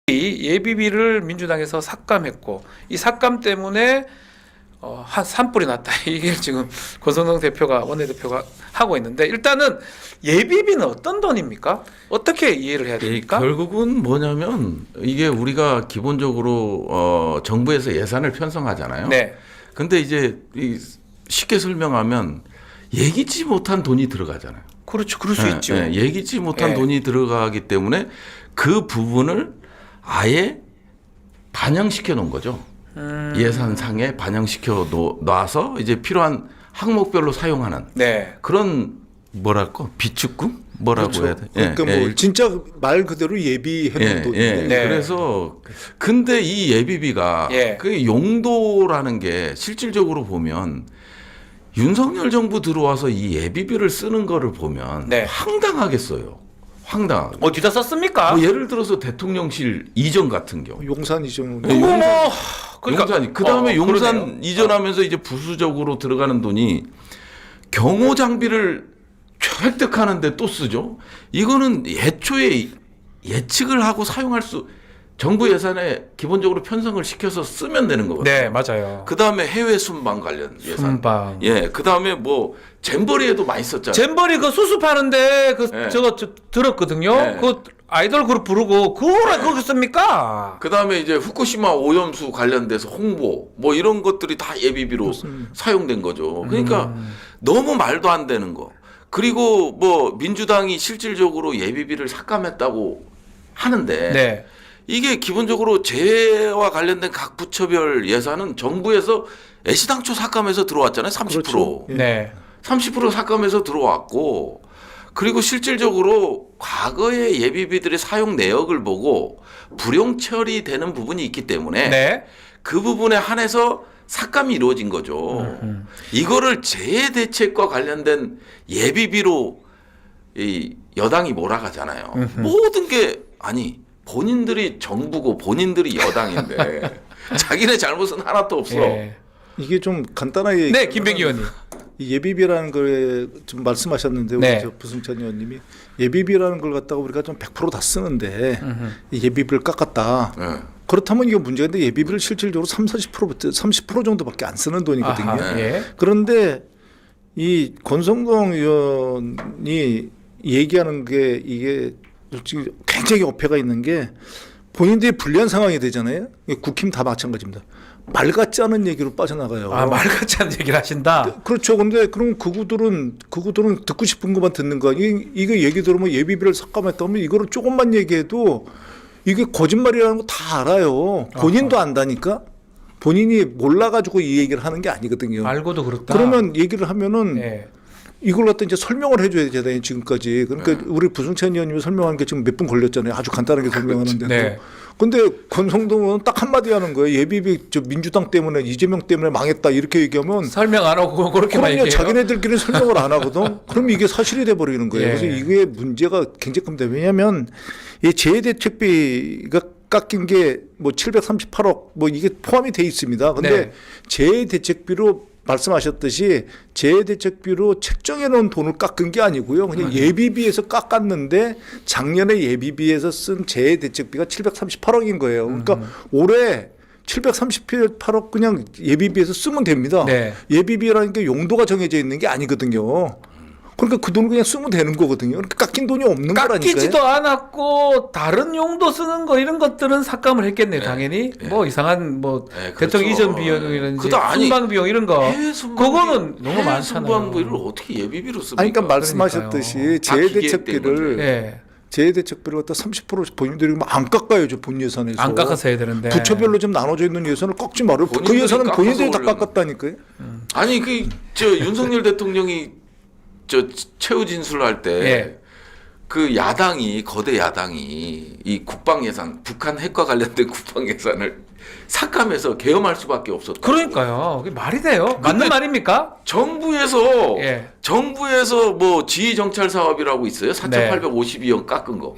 이 예비비를 민주당에서 삭감했고 이 삭감 때문에 한 산불이 났다. 이게 지금 권성동 대표가 원내대표가 하고 있는데 일단은 예비비는 어떤 돈입니까? 어떻게 이해를 해야 됩니까? 결국은 뭐냐면 이게 우리가 기본적으로 정부에서 예산을 편성하잖아요. 네. 근데 이제 쉽게 설명하면 예기치 못한 돈이 들어가잖아요. 그렇죠. 그럴 수 있죠. 예기치 못한 돈이 들어가기 때문에 그 부분을 아예 반영시켜 놓은 거죠. 예산상에 반영시켜 놔서 이제 필요한 항목별로 사용하는 그런 뭐랄까 비축금 뭐라고 그렇죠. 해야 돼? 그러니까 뭐 진짜 말 그대로 예비해놓은 돈이에요. 그래서 근데 이 예비비가 그 용도라는 게 실질적으로 보면 윤석열 정부 들어와서 이 예비비를 쓰는 거를 보면 황당하겠어요. 황당하게. 어디다 썼습니까? 뭐 예를 들어서 대통령실 이전 같은 경우. 용산 이전. 그러니까 용산. 그 다음에 용산 이전하면서 이제 부수적으로 들어가는 돈이 경호 장비를 획득하는데 또 쓰죠. 이거는 애초에 예측을 하고 사용할 수 정부 예산에 기본적으로 편성을 시켜서 쓰면 되는 거거든요. 네, 맞아요. 그 다음에 해외 순방 관련 예산. 순방. 그 다음에 뭐 잼버리에도 많이 썼잖아요. 잼버리 그 수습하는데 저거 들었거든요. 그 아이돌 그룹 부르고 그거를 그렇게 씁니까? 그 다음에 이제 후쿠시마 오염수 관련돼서 홍보 뭐 이런 것들이 다 예비비로 사용된 거죠. 그러니까 너무 말도 안 되는 거. 그리고 뭐 민주당이 실질적으로 예비비를 삭감했다고 하는데 이게 기본적으로 재해와 관련된 각 부처별 예산은 정부에서 애시당초 삭감해서 들어왔잖아요. 30%. 그렇죠. 30% 삭감해서 들어왔고 그리고 실질적으로 과거의 예비비들의 사용 내역을 보고 불용 처리되는 부분이 있기 때문에 그 부분에 한해서 삭감이 이루어진 거죠. 이거를 재해 대책과 관련된 예비비로 이 여당이 몰아가잖아요. 모든 게 아니 본인들이 정부고 본인들이 여당인데 자기네 잘못은 하나도 없어. 이게 좀 간단하게 네, 김백기 의원님. 이 예비비라는 걸 좀 말씀하셨는데 우리 저 부승찬 의원님이 예비비라는 걸 갖다가 우리가 좀 100% 다 쓰는데 이 예비비를 깎았다. 그렇다면 이게 문제인데 예비비를 실질적으로 30% 정도밖에 안 쓰는 돈이거든요. 그런데 이 권성동 의원이 얘기하는 게 이게 솔직히 굉장히 어폐가 있는 게 본인들이 불리한 상황이 되잖아요. 국힘 다 마찬가지입니다. 말 같지 않은 얘기로 빠져나가요. 말 같지 않은 얘기를 하신다? 그렇죠. 근데 그럼 그구들은 듣고 싶은 것만 듣는 거야. 이거 얘기 들으면 예비비를 삭감했다면 이거를 조금만 얘기해도 이게 거짓말이라는 거 다 알아요. 본인도 안다니까. 본인이 몰라가지고 이 얘기를 하는 게 아니거든요. 알고도 그렇다. 그러면 얘기를 하면은 이걸 갖다 이제 설명을 해줘야 되잖아요. 지금까지. 그러니까 우리 부승찬 의원님이 설명하는 게 지금 몇 분 걸렸잖아요. 아주 간단하게 설명하는데도. 근데 권성동은 딱 한마디 하는 거예요. 예비비 민주당 때문에 이재명 때문에 망했다 이렇게 얘기하면 설명 안 하고 그렇게만 얘기해요. 자기네들끼리 설명을 안 하거든. 그럼 이게 사실이 돼버리는 거예요. 그래서 이게 문제가 굉장히 큽니다. 왜냐하면 이 재해대책비가 깎인 게 뭐 738억 뭐 이게 포함이 돼 있습니다. 근데 재해대책비로 말씀하셨듯이 재해대책비로 책정해 놓은 돈을 깎은 게 아니고요. 그냥 예비비에서 깎았는데 작년에 예비비에서 쓴 재해대책비가 738억인 거예요. 그러니까 올해 738억 그냥 예비비에서 쓰면 됩니다. 예비비라는 게 용도가 정해져 있는 게 아니거든요. 그러니까 그 돈을 그냥 쓰면 되는 거거든요. 그러니까 깎인 돈이 없는 거라니까요. 깎이지도 않았고 다른 용도 쓰는 거 이런 것들은 삭감을 했겠네요. 당연히 뭐 이상한 뭐 대통령 이전 비용이라든지 순방 비용 이런 거 그거는 너무 많잖아요. 순방비를 어떻게 예비비로 씁니까? 그러니까 말씀하셨듯이 재해대책비를 갖다 30% 본인들이 안 깎아요. 본 예산에서. 안 깎아서 해야 되는데. 부처별로 좀 나눠져 있는 예산을 꺾지 말아요. 그 예산은 본인들이 다 깎았다니까요. 아니 윤석열 대통령이 최후 진술할 때 그 야당이 거대 야당이 이 국방 예산 북한 핵과 관련된 국방 예산을 삭감해서 계엄할 수밖에 없었다. 그러니까요. 그게 말이 돼요? 맞는 말입니까? 정부에서 뭐 지휘 정찰 사업이라고 있어요. 4,852억 깎은 거.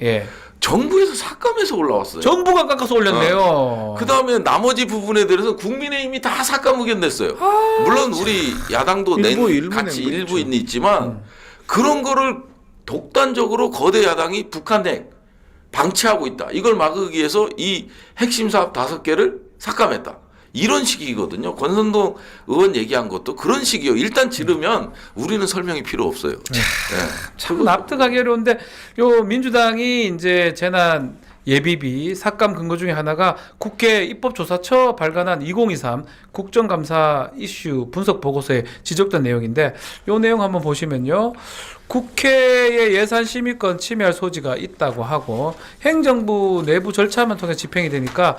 정부에서 삭감해서 올라왔어요. 정부가 깎아서 올렸네요. 그 다음에 나머지 부분에 대해서 국민의힘이 다 삭감 의견 냈어요. 물론 우리 야당도 같이 일부 있지만 그런 거를 독단적으로 거대 야당이 북한 핵 방치하고 있다. 이걸 막기 위해서 이 핵심 사업 5개를 삭감했다. 이런 식이거든요. 권선동 의원 얘기한 것도 그런 식이요. 일단 지르면 우리는 설명이 필요 없어요. 네. 참 납득하기 어려운데 요 민주당이 이제 재난 예비비 삭감 근거 중에 하나가 국회 입법조사처 발간한 2023 국정감사 이슈 분석 보고서에 지적된 내용인데 요 내용 한번 보시면요. 국회의 예산 심의권 침해할 소지가 있다고 하고 행정부 내부 절차만 통해 집행이 되니까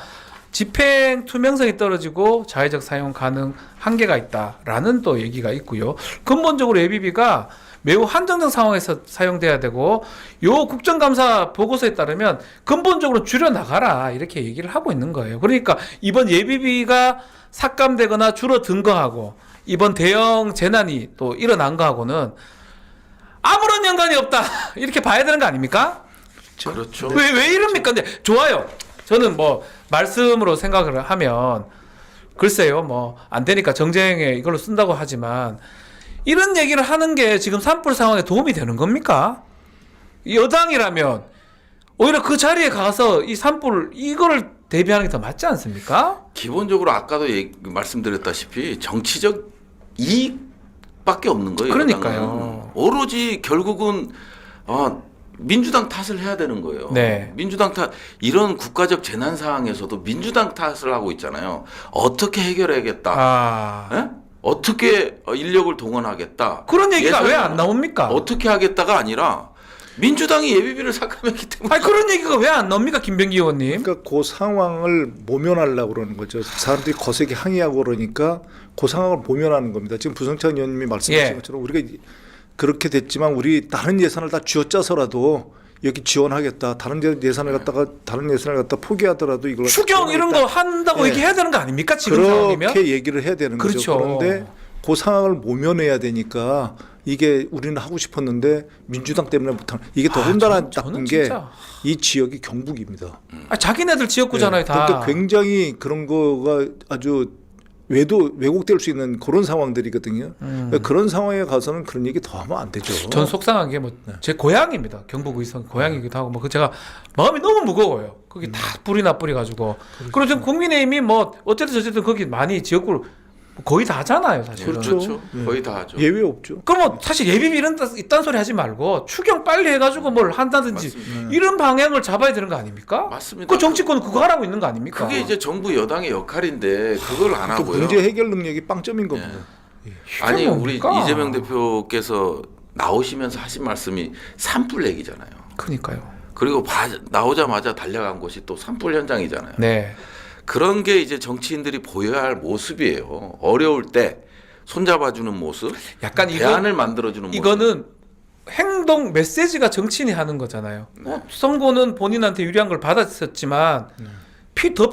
집행 투명성이 떨어지고 자의적 사용 가능 한계가 있다라는 또 얘기가 있고요. 근본적으로 예비비가 매우 한정적 상황에서 사용돼야 되고 요 국정감사 보고서에 따르면 근본적으로 줄여나가라 이렇게 얘기를 하고 있는 거예요. 그러니까 이번 예비비가 삭감되거나 줄어든 거하고 이번 대형 재난이 또 일어난 거하고는 아무런 연관이 없다 이렇게 봐야 되는 거 아닙니까? 그렇죠. 왜 이럽니까? 근데 좋아요. 저는 뭐 말씀으로 생각을 하면 글쎄요 뭐 안 되니까 정쟁에 이걸로 쓴다고 하지만 이런 얘기를 하는 게 지금 산불 상황에 도움이 되는 겁니까? 여당이라면 오히려 그 자리에 가서 이 산불 이거를 대비하는 게 더 맞지 않습니까? 기본적으로 아까도 말씀드렸다시피 정치적 이익밖에 없는 거예요. 그러니까요. 여당은. 오로지 결국은 민주당 탓을 해야 되는 거예요. 네. 민주당 탓 이런 국가적 재난 상황에서도 민주당 탓을 하고 있잖아요. 어떻게 해결해야겠다. 예? 어떻게 인력을 동원하겠다. 그런 얘기가 예산을 왜 안 나옵니까? 어떻게 하겠다가 아니라 민주당이 예비비를 삭감했기 때문에. 아니 그런 얘기가 왜 안 나옵니까, 김병기 의원님? 그러니까 그 상황을 모면하려고 그러는 거죠. 사람들이 거세게 항의하고 그러니까 그 상황을 모면하는 겁니다. 지금 부성찬 의원님이 말씀하신 것처럼 우리가 그렇게 됐지만 우리 다른 예산을 다 쥐어짜서라도 여기 지원하겠다. 다른 예산을 갖다 포기하더라도 이걸 추경 이런 거 한다고 얘기해야 되는 거 아닙니까? 지금 상황이면? 그렇게 얘기를 해야 되는 그렇죠. 거죠. 그런데 그 상황을 모면해야 되니까 이게 우리는 하고 싶었는데 민주당 때문에 못하는 이게 더군다나 나쁜 게 이 지역이 경북입니다. 자기네들 지역구잖아요, 다. 그러니까 굉장히 그런 거가 아주 왜곡될 수 있는 그런 상황들이거든요. 그러니까 그런 상황에 가서는 그런 얘기 더 하면 안 되죠. 전 속상한 게 뭐 제 고향입니다. 경북 의성 고향이기도 하고 뭐 제가 마음이 너무 무거워요. 거기 다 뿌리 나뿌리 가지고. 그리고 지금 국민의힘이 뭐 어쨌든 저쨌든 거기 많이 지역구를 거의 다 하잖아요, 사실. 그렇죠. 거의 다 하죠. 예외 없죠. 그럼 뭐 사실 예비비 이딴 소리 하지 말고 추경 빨리 해가지고 뭘 한다든지 맞습니다. 이런 방향을 잡아야 되는 거 아닙니까? 맞습니다. 그 정치권은 그거 하라고 있는 거 아닙니까? 그게 이제 정부 여당의 역할인데 그걸 안 또 하고요. 문제 해결 능력이 빵점인 겁니다. 아니 우리 뭡니까? 이재명 대표께서 나오시면서 하신 말씀이 산불 얘기잖아요. 그러니까요. 그리고 나오자마자 달려간 곳이 또 산불 현장이잖아요. 네. 그런 게 이제 정치인들이 보여야 할 모습이에요. 어려울 때 손잡아주는 모습, 약간 대안을 만들어주는 모습. 이거는 행동 메시지가 정치인이 하는 거잖아요. 선거는 본인한테 유리한 걸 받았었지만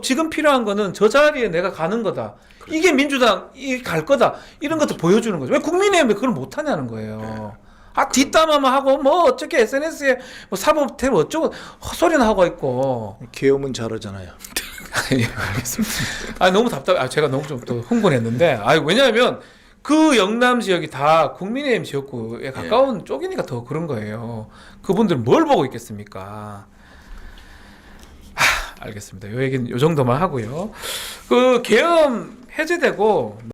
지금 필요한 거는 저 자리에 내가 가는 거다. 이게 민주당 갈 거다. 이런 것도 보여주는 거죠. 왜 국민의힘 그걸 못 하냐는 거예요. 뒷담화만 하고 뭐 어떻게 SNS에 뭐 사법태로 어쩌고 헛소리나 하고 있고. 계엄은 잘하잖아요. 예, 알겠습니다. 너무 답답해. 제가 너무 좀 또 흥분했는데. 왜냐하면 그 영남 지역이 다 국민의힘 지역구에 가까운 쪽이니까 더 그런 거예요. 그분들은 뭘 보고 있겠습니까? 알겠습니다. 요 얘기는 요 정도만 하고요. 그 계엄 해제되고